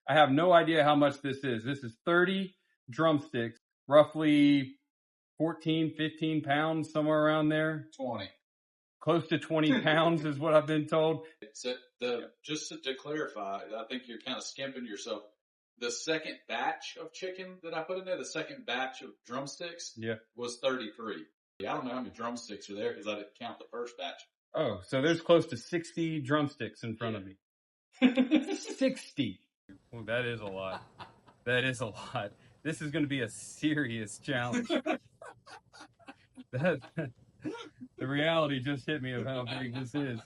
I have no idea how much this is. This is 30 drumsticks, roughly 14, 15 pounds, somewhere around there. 20. Close to 20 pounds is what I've been told. So just to clarify, I think you're kind of skimping yourself. The second batch of chicken that I put in there, the second batch of drumsticks, was 33. I don't know how many drumsticks are there because I didn't count the first batch. Oh, so there's close to 60 drumsticks in front of me. 60. Well, that is a lot. That is a lot. This is going to be a serious challenge. The reality just hit me of how big this is.